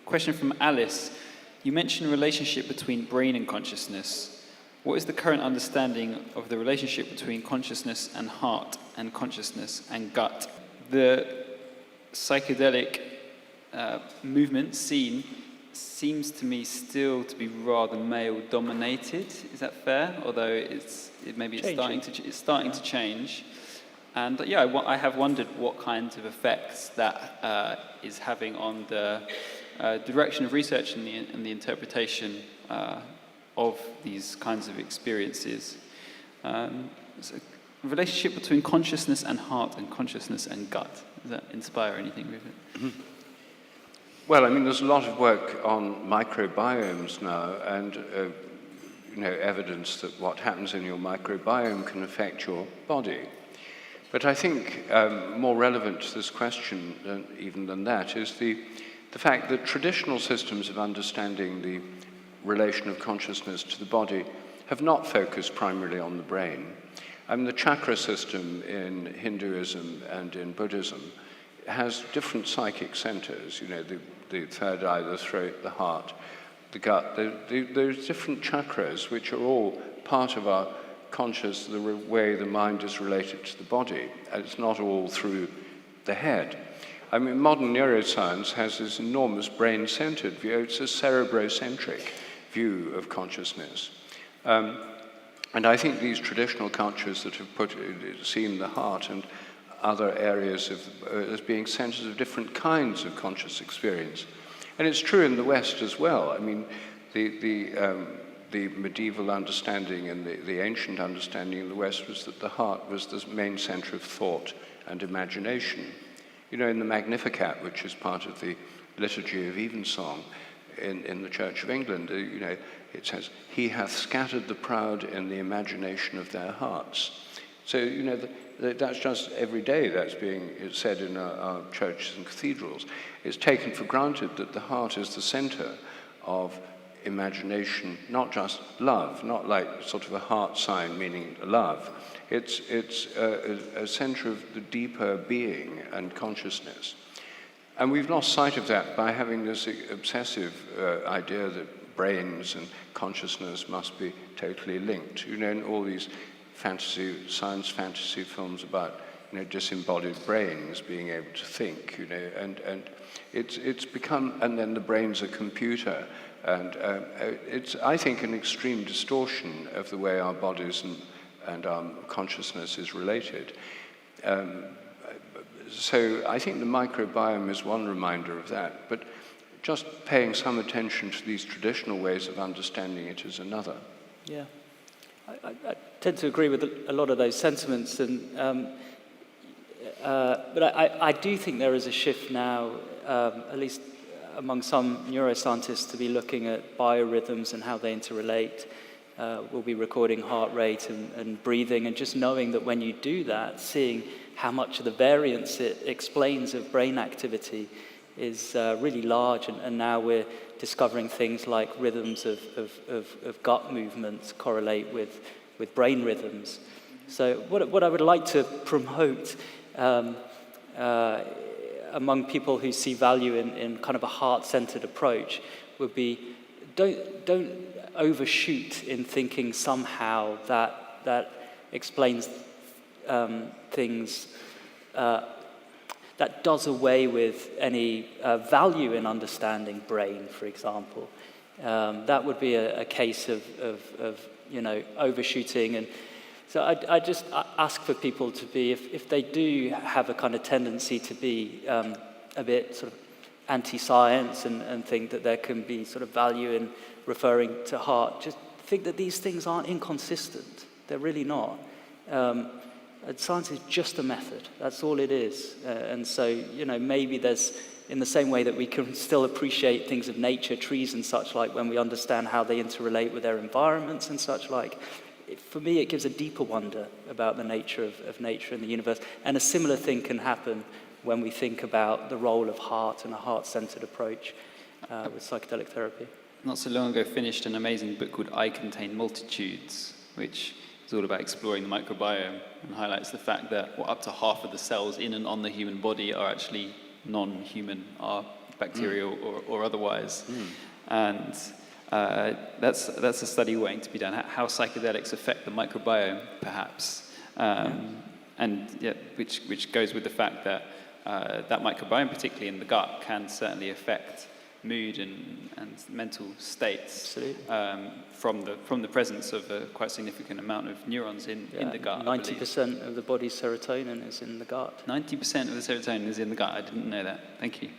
question from Alice. You mentioned relationship between brain and consciousness. What is the current understanding of the relationship between consciousness and heart, and consciousness and gut? The psychedelic movement scene seems to me still to be rather male-dominated. Is that fair? Although it's starting to change. And I have wondered what kinds of effects that is having on the direction of research and the interpretation of these kinds of experiences. So relationship between consciousness and heart and consciousness and gut. Does that inspire anything, Rupert? Mm-hmm. Well, I mean, there's a lot of work on microbiomes now, and evidence that what happens in your microbiome can affect your body. But I think more relevant to this question than that is the fact that traditional systems of understanding the relation of consciousness to the body have not focused primarily on the brain. I mean, the chakra system in Hinduism and in Buddhism has different psychic centers, the third eye, the throat, the heart, the gut. There's different chakras which are all part of our conscious, the way the mind is related to the body. It's not all through the head. I mean, modern neuroscience has this enormous brain-centered view. It's a cerebrocentric view of consciousness. And I think these traditional cultures that have seen the heart and other areas as being centers of different kinds of conscious experience. And it's true in the West as well. I mean, the medieval understanding and the ancient understanding in the West was that the heart was the main center of thought and imagination. In the Magnificat, which is part of the liturgy of evensong in the Church of England, it says, "He hath scattered the proud in the imagination of their hearts." So, that's just every day that's being said in our churches and cathedrals. It's taken for granted that the heart is the center of imagination, not just love, not like sort of a heart sign meaning love. It's a center of the deeper being and consciousness. And we've lost sight of that by having this obsessive idea that brains and consciousness must be totally linked. In all these science fantasy films about disembodied brains being able to think, and it's become, and then the brain's a computer, and it's, I think, an extreme distortion of the way our bodies and our consciousness is related. So I think the microbiome is one reminder of that, but just paying some attention to these traditional ways of understanding it is another. Yeah, I tend to agree with a lot of those sentiments, and but I do think there is a shift now, at least among some neuroscientists, to be looking at biorhythms and how they interrelate. We'll be recording heart rate and breathing, and just knowing that when you do that, seeing how much of the variance it explains of brain activity is really large, and now we're discovering things like rhythms of gut movements correlate with brain rhythms. So what I would like to promote among people who see value in kind of a heart-centered approach would be don't overshoot in thinking somehow that explains things, that does away with any value in understanding brain, for example. That would be a case of overshooting. And so I just ask for people to be, if they do have a kind of tendency to be a bit sort of anti-science and think that there can be sort of value in referring to heart, just think that these things aren't inconsistent. They're really not. Science is just a method. That's all it is. And so, maybe there's, in the same way that we can still appreciate things of nature, trees and such like, when we understand how they interrelate with their environments and such like, for me it gives a deeper wonder about the nature of nature and the universe. And a similar thing can happen when we think about the role of heart and a heart-centered approach with psychedelic therapy. Not so long ago finished an amazing book called I Contain Multitudes, which is all about exploring the microbiome and highlights the fact that up to half of the cells in and on the human body are actually non-human, are bacterial or otherwise. And that's a study waiting to be done, how psychedelics affect the microbiome, perhaps. And yeah, which goes with the fact that that microbiome, particularly in the gut, can certainly affect mood and mental states from the presence of a quite significant amount of neurons in the gut. 90% of the body's serotonin is in the gut. 90% of the serotonin is in the gut. I didn't know that. Thank you.